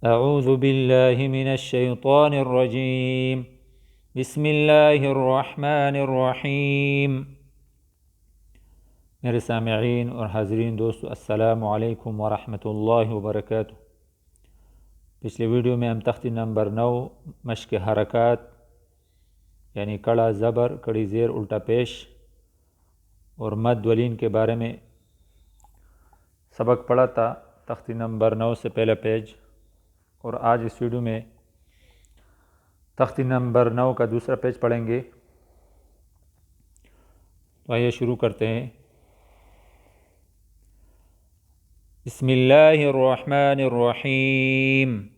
أعوذ بالله من الشيطان الرجيم بسم الله الرحمن الرحيم। मेरे सामईन और हाजरीन दोस्तों, अस्सलामु अलैकुम वरहमतुल्लाहि वबरकातुहू। पिछले वीडियो में हम तख्ती नंबर 9 मश्क हरकत यानी कड़ा ज़बर, कड़ी ज़ेर, उल्टा पेश और मद वलीन के बारे में सबक पढ़ा था। तख्ती नंबर 9 से पहला पेज। और आज इस वीडियो में तख्ती नंबर 9 का दूसरा पेज पढ़ेंगे। तो आइए शुरू करते हैं। बिस्मिल्लाहिर्रहमानिर्रहीम।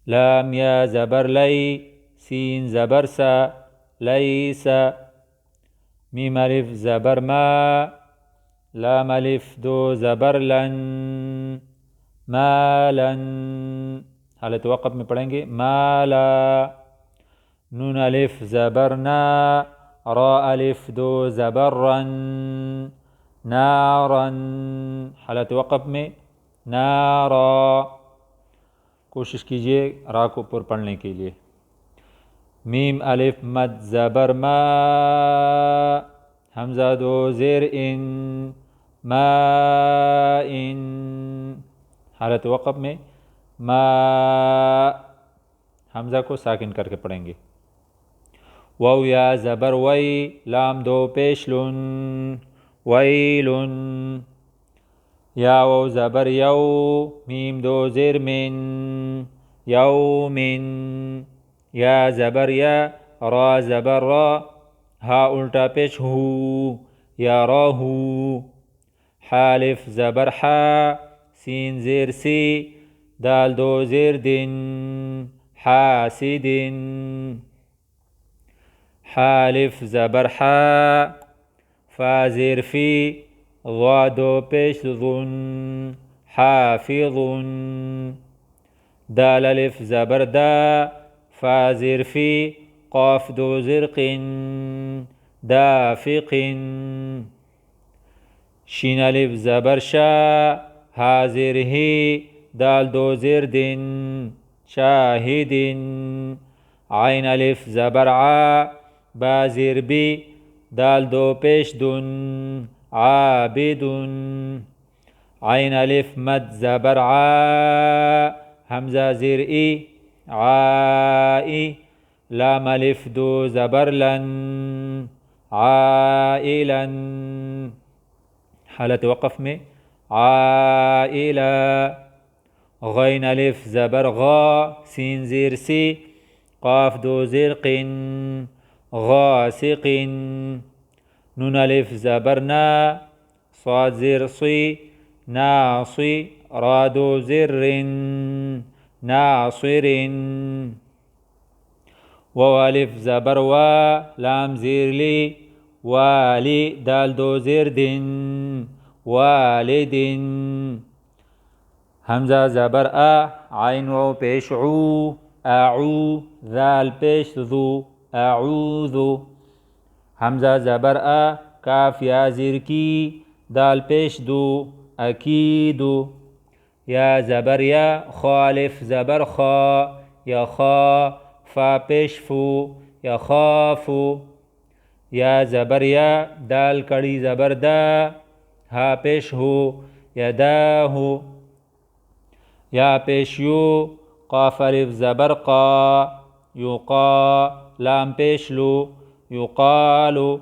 लाम या ज़बर लै, सीन ज़बर सा, लैसा। मीम अलिफ ज़बर मा, लाम अलिफ दो ज़बर लन, मालन। हालत वक़्फ़ में पढ़ेंगे माला। नून अलिफ ज़बर ना, रा अलिफ दो ज़बर रन, नारन। हालत वक़्फ़ में नारा। कोशिश कीजिए रा को ऊपर पढ़ने के लिए। मीम अलिफ मद ज़बर मा, हमज़ा दो ज़ेर इन, मा इन। हालत वक़्फ़ में मा, हमज़ा को साकिन करके पढ़ेंगे। वाव या ज़बर वई, लाम दो पेश लुन, वैलुन। या वाव ज़बर यौ, मीम दो ज़ेर मिन, यौमिन। या ज़बर या, रा ज़बर रा, हा उल्टा पेश हू, या राहू। हालिफ ज़बर हा, सीन ज़ेर सी, दाल दो ज़ेर दिन, हासिदिन। हालिफ ज़बर हा, फा ज़ेर फी, ज़ा दो पेश ज़ुन, हाफिज़ुन। दाल अलिफ ज़बर दा, फा ज़ेर फी, क़ाफ दो ज़ेर क़िन, दाफ़िक़िन। शीन अलिफ ज़बर शा, हा ज़ेर ही, दाल दो ज़ेर दिन, शाहिदिन। आइन अलिफ ज़बर आ, बा ज़ेर बी, दाल दो पेश दुन, आबिदुन। आइन अलिफ मद ज़बर आ, हमज़ा ज़ेर ई, आई। लाम अलिफ दो ज़बर लन, आइलन। हालत वक़्फ़ में आइला। गैन अलिफ ज़बर गा, सीन ज़ेर सी, क़ाफ दो ज़ेर क़िन, गासिक़िन। नून अलिफ ज़बर ना, साद ज़ेर सी, नासी। रा दो ज़ेर रिन, नासिरिन। वाव अलिफ ज़बर वा, लाम ज़ेर ली, वाली। दाल दो ज़ेर दिन, वालिदिन। हमज़ा ज़बर आ, आइन वाव पेश ऊ, आऊ। ज़ाल पेश ज़ू, आऊज़ु। हमज़ा ज़बर आ, काफ या ज़ेर की, दाल पेश दो, अकीदु। या ज़बर या, खा अलिफ ज़बर खा, या खा। फा पेश फू, या खाफू। या ज़बर या, दाल कड़ी ज़बर दा, हा पेश हो, या दाहू। या पेश यू, क़ाफ अलिफ ज़बर क़ा, युक़ा। लाम पेश लो, युक़ालु।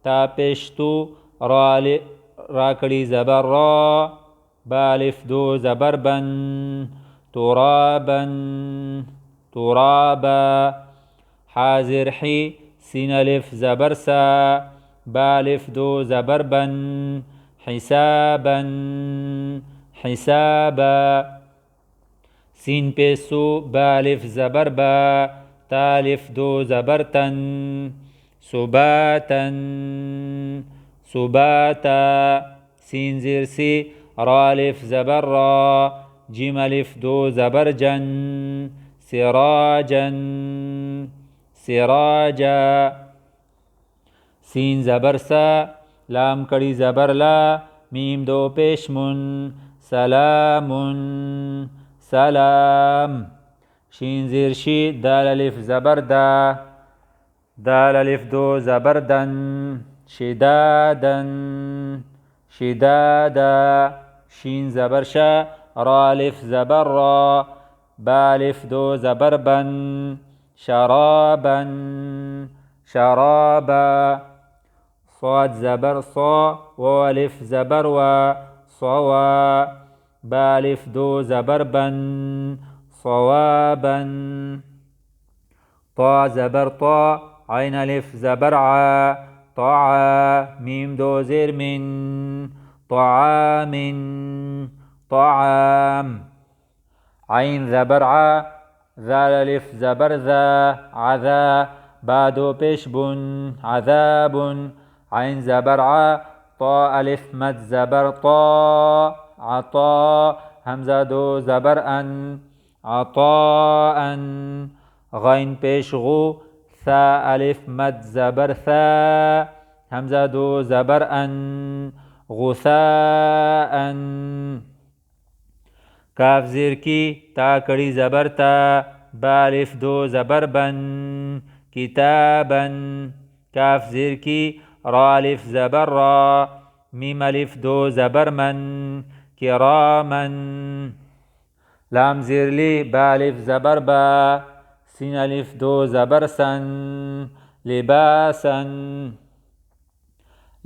ता पेश तू, रा कड़ी ज़बर रा, बा अलिफ दो ज़बर बन, तुराबन, तुराबा। हा ज़ेर ही, सीन अलिफ ज़बर सा, बा अलिफ दो ज़बर बन, हिसाबन, हिसाबा। सीन पेशो, बा अलिफ ज़बर बा, ता अलिफ दो ज़बर तन, सुबातन, सुबाता। सीन ज़ेर सी, रा अलिफ ज़बर रा, जीम अलिफ दो ज़बर जन, सिराजन, सिराजा। सीन ज़बर सा, लाम कड़ी ज़बर ला, मीम दो पेश मुन, सलामुन, سلام. شين زير شي دال ألف زبر دا. دال ألف دو زبر دن. شدادا شدادا. شين زبر شا را ألف زبر را. با ألف دو زبر بن. شرابا شرابا. صاد زبر صا و ألف زبر و. صوا. با ألف دو زبر بن. صوابا. طا زبر طا عين ألف زبر ع. طعا. ميم دو زير من. طعام طعام. عين زبر ع. ذال ألف زبر ذا. عذا. با دو پیش بن. عذاب. عين زبر ع. طا ألف مد زبر طا. عطا. همزة دو زبر أن. عطاء. غين پیش غو. ثا ألف مد زبر ثا. همزة دو زبر أن. غثاء. کاف زیر کی تا کڑی زبر تا. با ألف دو زبر بن. كتابا. كاف زیر کی را ألف زبر را. ميم ألف دو زبر من. كراما. لام زیر لی با ألف زبر با. سين ألف دو زبر سن. لباسا.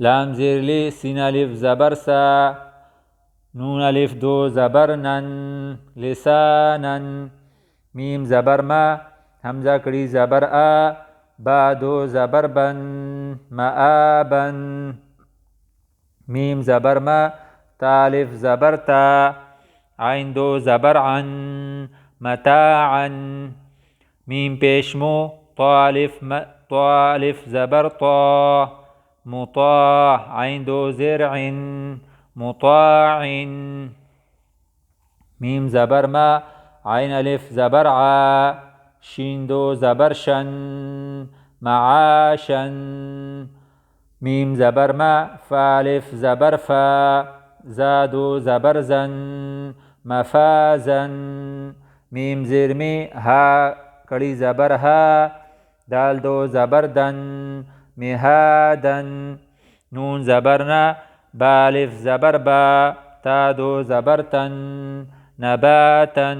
لام زیر لی سين ألف زبر سا. نون ألف دو زبر نن. لسانا. ميم زبر ما. همزة کڑی زبر آ. با دو زبر بن. مآبا. ميم زبر ما. تا ألف زبر تا. عين دو زبر عن. متاعا. ميم پیشمو. طا ألف زبر طا. مطاع. عين دو زرع. مطاع. ميم زبر ما. عين ألف زبر ع. شين دو زبر شن. معاشا. ميم زبر ما. فا ألف زبر فا. زادو زبر زن. مفازا. ميم زیر می ها کڑی زبر ها. دال دو زبر دن. مهادا. نون زبرنا. با ألف زبر با. تا دو زبر تن. نباتا.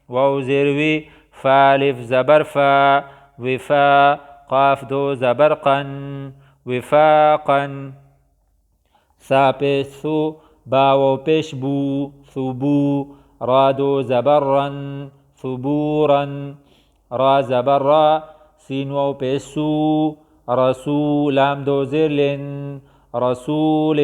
واو زیروی فا ألف زبر فا. وفا. قاف دو زبر قن. وفاقا. سا پیش ثو. با و پیش بو. ثبو. را دو زبر رن. ثبورا. را زبر را. سين واو پیش سو. رسول. لام دو زیر لن. رسول.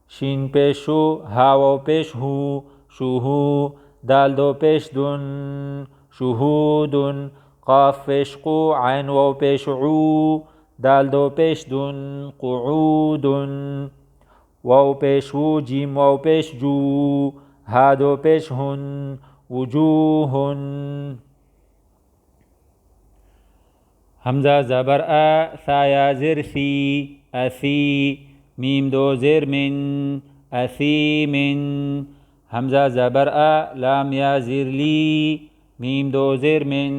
شين پیشو. ها واو پیش هو. شهو. دال دو پیش دن. شهود. قاف پیش قو. عين واو پیش عو. دال دو پیش دن. قعود. واو پیش و. جيم واو پیش جو. ها دو پیش هن. وجوه. همزة زبر أ. ثايا زر ثي. أثي. ميم دو زر من. أثيم. همزة زبر أ. لام يا زر لي. ميم دو زر من.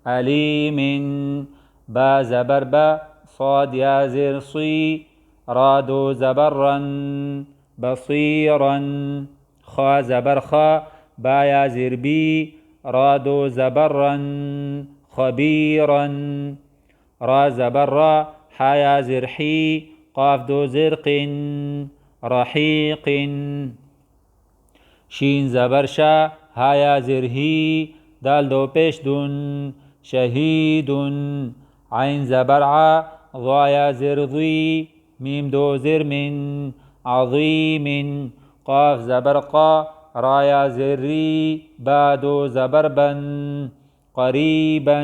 أليم. با زبر با. صاد يا زر صي. را دو زبر رن. بصيرا. خا زبر خا. با يا زر بي. را دو زبر رن. خبيرا. را زبر را. حا يا زر حي. قاف دو زرق. رحيق. شين زبر شا. ها يا زر هي. دال دو پیش دن. شهيد. عين زبر ع. ضا يا زر ضي. ميم دو زر من. عظيم. قاف زبر قا. را يا زر ري. با دو زبر بن. قريبا.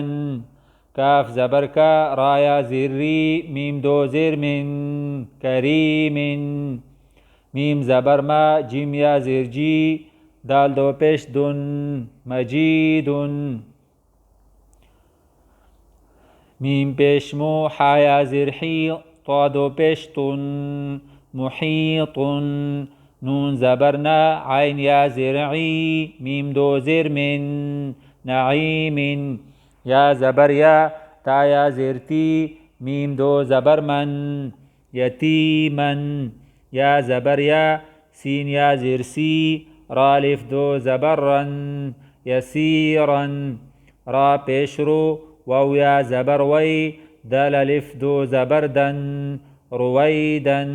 كاف زبر كا. را يا زر ري. ميم دو زر من. كريم. ميم زبر ما. جيم يا زر جي. دال دو پیش دن. مجيد. ميم پیش مو. حا يا زر حي. طا دو پیش طن. محيط. नून ज़बर ना, आइन या ज़ेर ई, मीम दो ज़ेर मिन, नईमिन। या ज़बर या, ता या ज़ेर ती, मीम दो ज़बर मन, यतीमन। या ज़बर या, सीन या ज़ेर सी, रा अलिफ दो ज़बर रन, यसीरन। रा पेश रो, वाव या ज़बर वई, दाल अलिफ दो ज़बर दन, रुवैदन,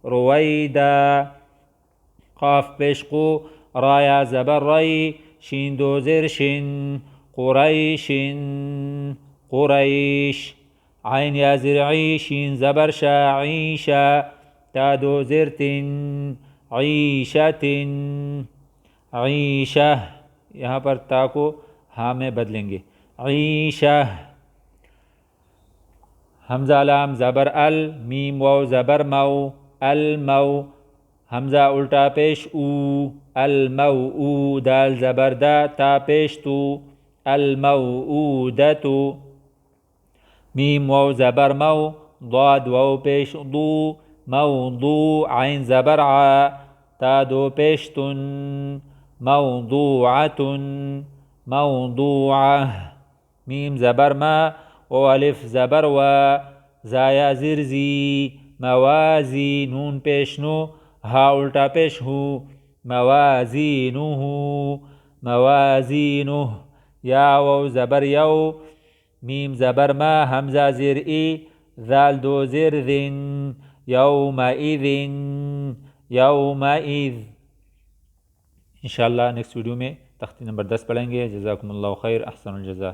रुवैदा। काफ पेश को, रा या ज़बर रई, शीन दो ज़ेर शिन, कुरैशिन, कुरैश। आइन या ज़िर, शीन ज़बर शा, ईशा, ता दो ज़ेर तिन, ईशतिन, ईशा। यहाँ पर ता को हाँ में बदलेंगे, ईशा। हमज़ा लाम ज़बर अल, मीम वाव ज़बर मऊ, अल मऊ। हमज़ा उल्टा पेश ऊ, अल मऊ ऊ। दाल ज़बर दा, ता पेश तू, अल मऊ ऊ दतु। मीम वाव ज़बर मऊ, ضاد वाव पेश दू, मऊ दू। आइन ज़बर आ, ता दो पेश तुन, मऊदूअतुन, मऊदूअ। मीम ज़बर मा, ओ अलिफ ज़बर व, ज़ाया ज़िर ज़ी, मवाज़ी। नून पेश नो, हा उल्टा पेश हू, मवाज़ीनुहु, मवाज़ीनुह। या वाव ज़बर यौ, मीम ज़बर मा, हमज़ा ज़ेर ई, ज़ाल दो ज़ेर ज़िन, यौमइज़िन, यौमइज़। इंशाअल्लाह नेक्स्ट वीडियो में तख्ती नंबर 10 पढ़ेंगे। जज़ाकुमुल्लाहु खैर, अहसनुल जज़ा।